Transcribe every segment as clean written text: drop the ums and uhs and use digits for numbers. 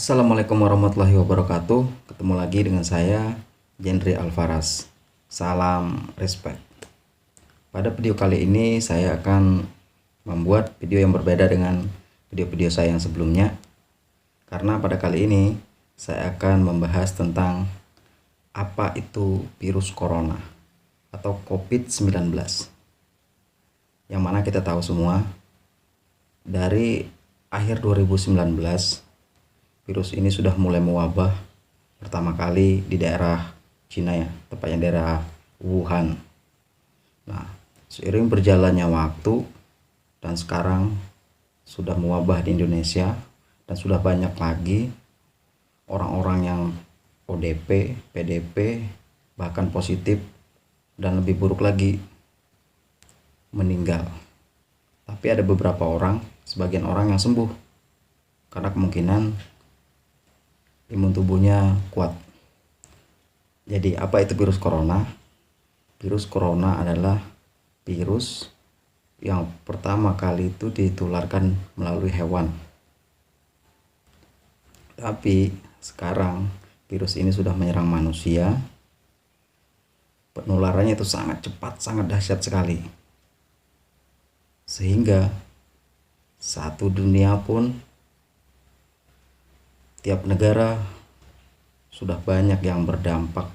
Assalamualaikum warahmatullahi wabarakatuh. Ketemu lagi dengan saya, Jendri Alvaras. Salam respect. Pada video kali ini saya akan membuat video yang berbeda dengan video-video saya yang sebelumnya. Karena pada kali ini saya akan membahas tentang apa itu virus corona atau COVID-19. Yang mana kita tahu semua dari akhir 2019 virus ini sudah mulai mewabah pertama kali di daerah Cina ya, tepatnya daerah Wuhan. Nah, seiring berjalannya waktu dan sekarang sudah mewabah di Indonesia dan sudah banyak lagi orang-orang yang ODP, PDP, bahkan positif dan lebih buruk lagi meninggal. Tapi ada beberapa orang, sebagian orang yang sembuh karena kemungkinan imun tubuhnya kuat. Jadi apa itu virus corona? Virus corona adalah virus yang pertama kali itu ditularkan melalui hewan. Tapi sekarang virus ini sudah menyerang manusia. Penularannya itu sangat cepat, sangat dahsyat sekali. Sehingga satu dunia pun, tiap negara sudah banyak yang berdampak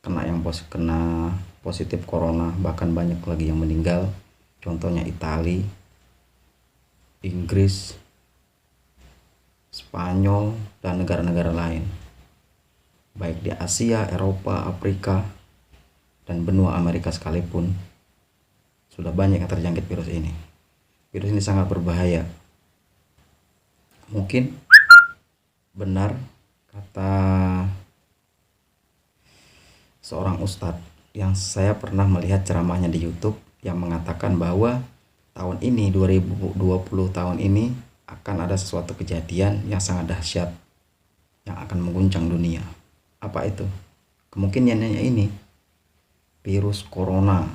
kena positif corona, bahkan banyak lagi yang meninggal. Contohnya Italia, Inggris, Spanyol, dan negara-negara lain, baik di Asia, Eropa, Afrika, dan benua Amerika sekalipun sudah banyak yang terjangkit virus ini. Virus ini sangat berbahaya. Mungkin benar kata seorang ustadz yang saya pernah melihat ceramahnya di YouTube yang mengatakan bahwa tahun ini 2020 tahun ini akan ada sesuatu kejadian yang sangat dahsyat yang akan mengguncang dunia. Apa itu? Kemungkinannya ini virus corona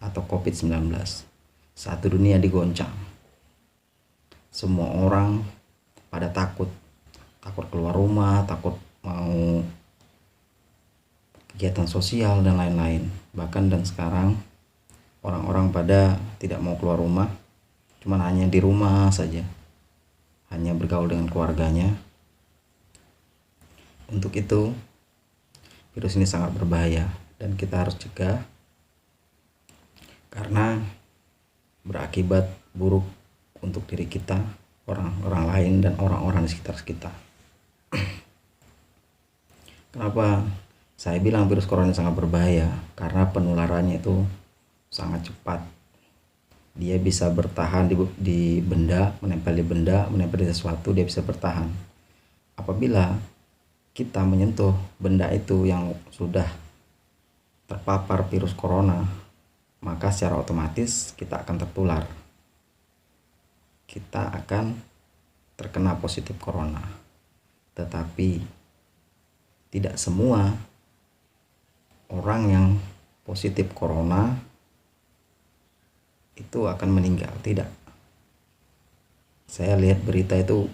atau COVID-19. Satu dunia digoncang. Semua orang pada takut keluar rumah, takut mau kegiatan sosial dan lain-lain. Bahkan dan sekarang orang-orang pada tidak mau keluar rumah, cuman hanya di rumah saja, hanya bergaul dengan keluarganya. Untuk itu virus ini sangat berbahaya dan kita harus cegah karena berakibat buruk untuk diri kita, orang-orang lain, dan orang-orang di sekitar kita. Kenapa saya bilang virus corona sangat berbahaya? Karena penularannya itu sangat cepat. Dia bisa bertahan di benda, menempel di sesuatu, dia bisa bertahan. Apabila kita menyentuh benda itu yang sudah terpapar virus corona, maka secara otomatis kita akan tertular. Kita akan terkena positif corona. Tetapi tidak semua orang yang positif corona itu akan meninggal, tidak. Saya lihat berita itu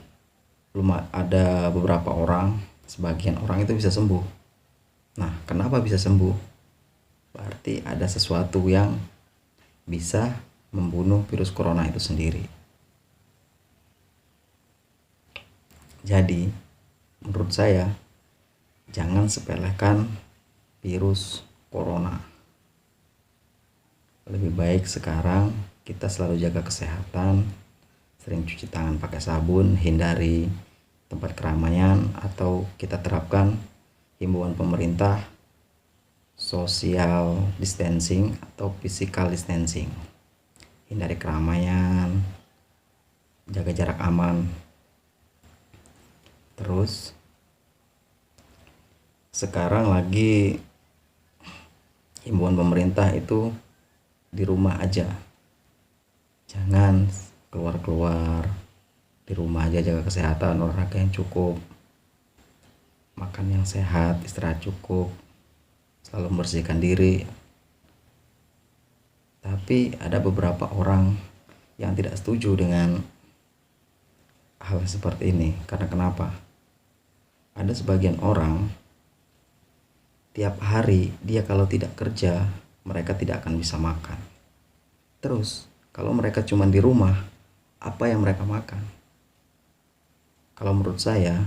belum ada beberapa orang, sebagian orang itu bisa sembuh. Nah, kenapa bisa sembuh? Berarti ada sesuatu yang bisa membunuh virus corona itu sendiri. Jadi, menurut saya, jangan sepelekan virus corona. Lebih baik sekarang kita selalu jaga kesehatan, sering cuci tangan pakai sabun, hindari tempat keramaian, atau kita terapkan himbauan pemerintah social distancing atau physical distancing. Hindari keramaian, jaga jarak aman. Terus sekarang lagi himbauan pemerintah itu di rumah aja, jangan keluar-keluar, di rumah aja, jaga kesehatan, olahraga yang cukup, makan yang sehat, istirahat cukup, selalu membersihkan diri. Tapi ada beberapa orang yang tidak setuju dengan hal seperti ini. Karena kenapa? Ada sebagian orang tiap hari dia kalau tidak kerja, mereka tidak akan bisa makan. Terus kalau mereka cuma di rumah, apa yang mereka makan? Kalau menurut saya,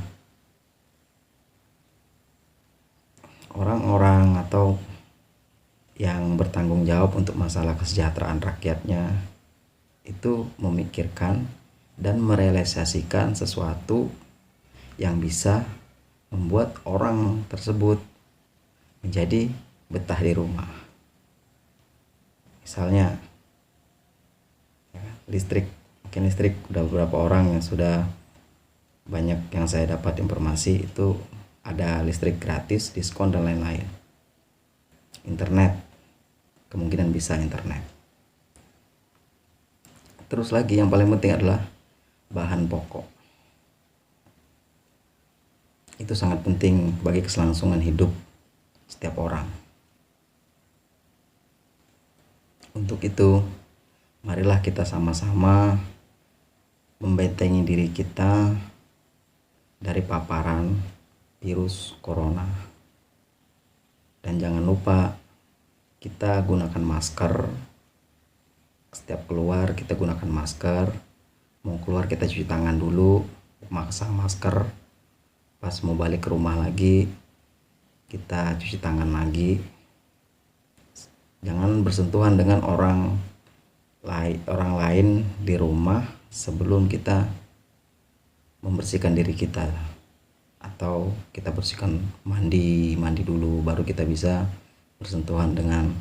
orang-orang atau yang bertanggung jawab untuk masalah kesejahteraan rakyatnya itu memikirkan dan merealisasikan sesuatu yang bisa membuat orang tersebut menjadi betah di rumah. Misalnya listrik, mungkin listrik udah beberapa orang yang sudah banyak yang saya dapat informasi itu ada listrik gratis, diskon dan lain-lain. Internet, kemungkinan bisa internet. Terus lagi yang paling penting adalah bahan pokok. Itu sangat penting bagi keselangsungan hidup setiap orang. Untuk itu, marilah kita sama-sama membentengi diri kita dari paparan virus corona. Dan jangan lupa kita gunakan masker. Setiap keluar kita gunakan masker. Mau keluar kita cuci tangan dulu, pasang masker. Pas mau balik ke rumah lagi, kita cuci tangan lagi. Jangan bersentuhan dengan orang lain di rumah sebelum kita membersihkan diri kita, atau kita bersihkan mandi dulu baru kita bisa bersentuhan dengan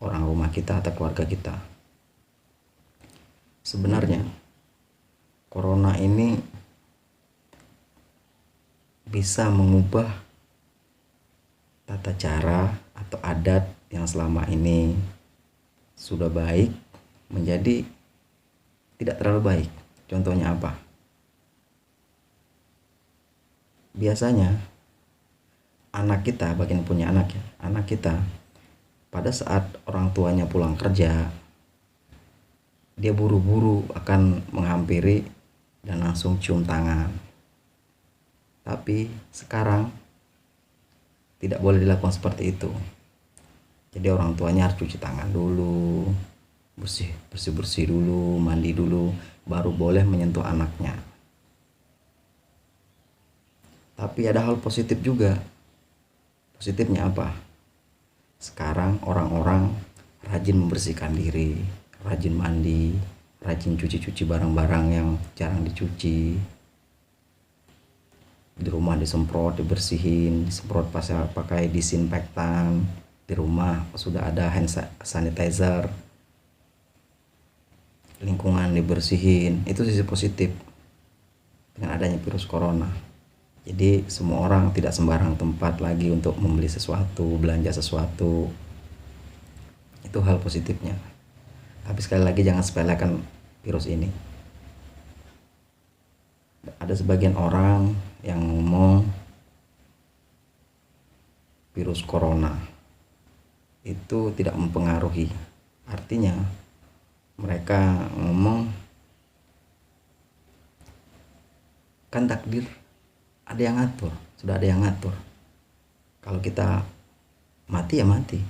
orang rumah kita atau keluarga kita. Sebenarnya corona ini bisa mengubah tata cara atau adat yang selama ini sudah baik menjadi tidak terlalu baik. Contohnya apa? Biasanya anak kita, bagi yang punya anak ya, anak kita pada saat orang tuanya pulang kerja, dia buru-buru akan menghampiri dan langsung cium tangan. Tapi sekarang tidak boleh dilakukan seperti itu. Jadi orang tuanya harus cuci tangan dulu, bersih dulu, mandi dulu, baru boleh menyentuh anaknya. Tapi ada hal positif juga. Positifnya apa? Sekarang orang-orang rajin membersihkan diri, rajin mandi, rajin cuci barang-barang yang jarang dicuci. Di rumah disemprot, dibersihin, disemprot pakai disinfektan. Di rumah sudah ada hand sanitizer. Lingkungan dibersihin. Itu sisi positif dengan adanya virus corona. Jadi semua orang tidak sembarang tempat lagi untuk membeli sesuatu, belanja sesuatu. Itu hal positifnya. Tapi sekali lagi jangan sepelekan virus ini. Ada sebagian orang yang ngomong virus corona itu tidak mempengaruhi. Artinya mereka ngomong kan takdir ada yang ngatur, sudah ada yang ngatur. Kalau kita mati ya mati.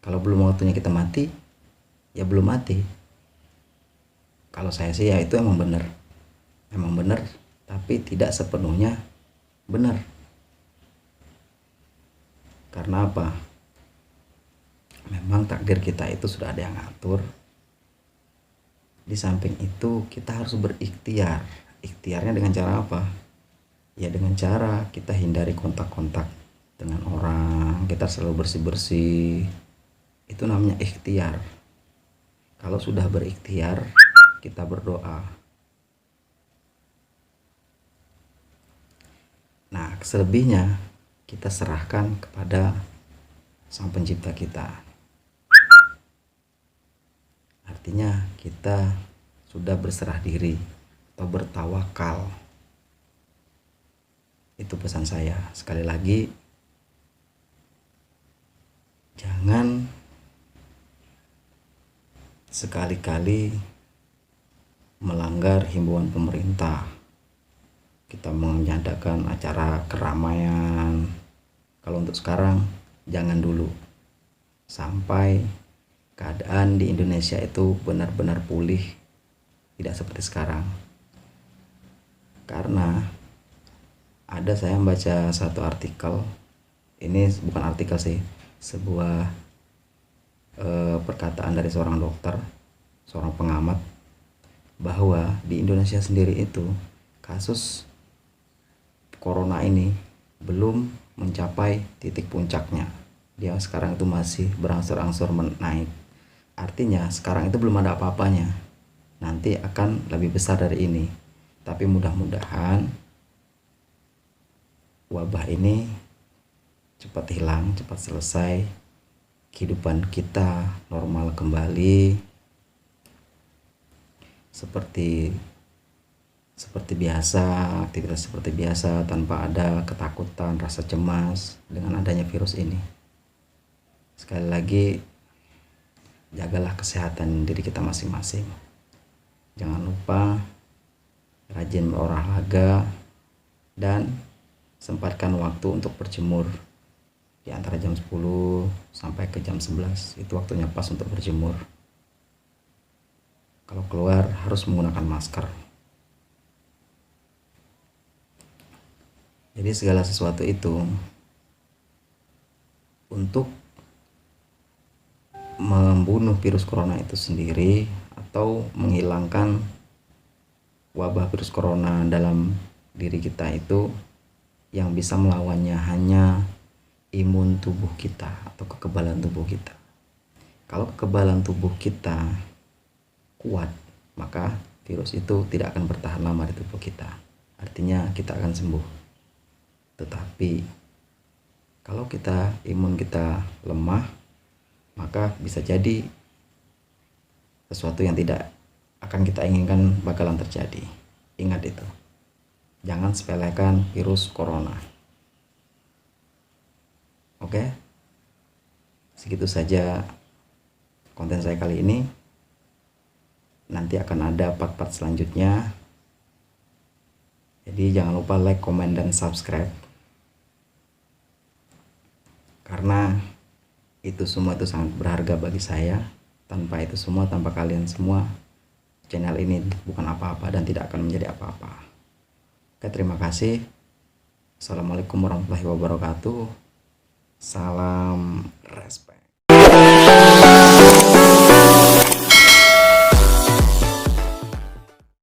Kalau belum waktunya kita mati, ya belum mati. Kalau saya sih ya itu emang benar, tapi tidak sepenuhnya benar. Karena apa? Memang takdir kita itu sudah ada yang ngatur. Di samping itu kita harus berikhtiar. Ikhtiarnya dengan cara apa? Ya dengan cara kita hindari kontak-kontak dengan orang, kita selalu bersih-bersih. Itu namanya ikhtiar. Kalau sudah berikhtiar, kita berdoa. Nah, selebihnya kita serahkan kepada Sang Pencipta kita. Artinya kita sudah berserah diri atau bertawakal. Itu pesan saya. Sekali lagi, jangan sekali-kali melanggar himbauan pemerintah. Kita mengadakan acara keramaian. Kalau untuk sekarang jangan dulu, sampai keadaan di Indonesia itu benar-benar pulih, tidak seperti sekarang. Karena saya membaca satu artikel, ini bukan artikel sih, sebuah perkataan dari seorang dokter, seorang pengamat, bahwa di Indonesia sendiri itu kasus corona ini belum mencapai titik puncaknya. Dia sekarang itu masih berangsur-angsur naik. Artinya sekarang itu belum ada apa-apanya. Nanti akan lebih besar dari ini. Tapi mudah-mudahan wabah ini cepat hilang, cepat selesai. Kehidupan kita normal kembali. Seperti biasa, aktivitas seperti biasa, tanpa ada ketakutan, rasa cemas dengan adanya virus ini. Sekali lagi, jagalah kesehatan diri kita masing-masing. Jangan lupa rajin berolahraga dan sempatkan waktu untuk berjemur di antara jam 10 sampai ke jam 11. Itu waktunya pas untuk berjemur. Kalau keluar harus menggunakan masker. Jadi segala sesuatu itu untuk membunuh virus corona itu sendiri atau menghilangkan wabah virus corona dalam diri kita itu, yang bisa melawannya hanya imun tubuh kita atau kekebalan tubuh kita. Kalau kekebalan tubuh kita kuat, maka virus itu tidak akan bertahan lama di tubuh kita. Artinya kita akan sembuh. Tetapi kalau imun kita lemah, maka bisa jadi sesuatu yang tidak akan kita inginkan bakalan terjadi. Ingat itu. Jangan sepelekan virus corona. Oke? Segitu saja konten saya kali ini. Nanti akan ada part-part selanjutnya. Jadi jangan lupa like, komen, dan subscribe. Karena itu semua itu sangat berharga bagi saya. Tanpa itu semua, tanpa kalian semua, channel ini bukan apa-apa dan tidak akan menjadi apa-apa. Oke, terima kasih. Assalamualaikum warahmatullahi wabarakatuh. Salam respect.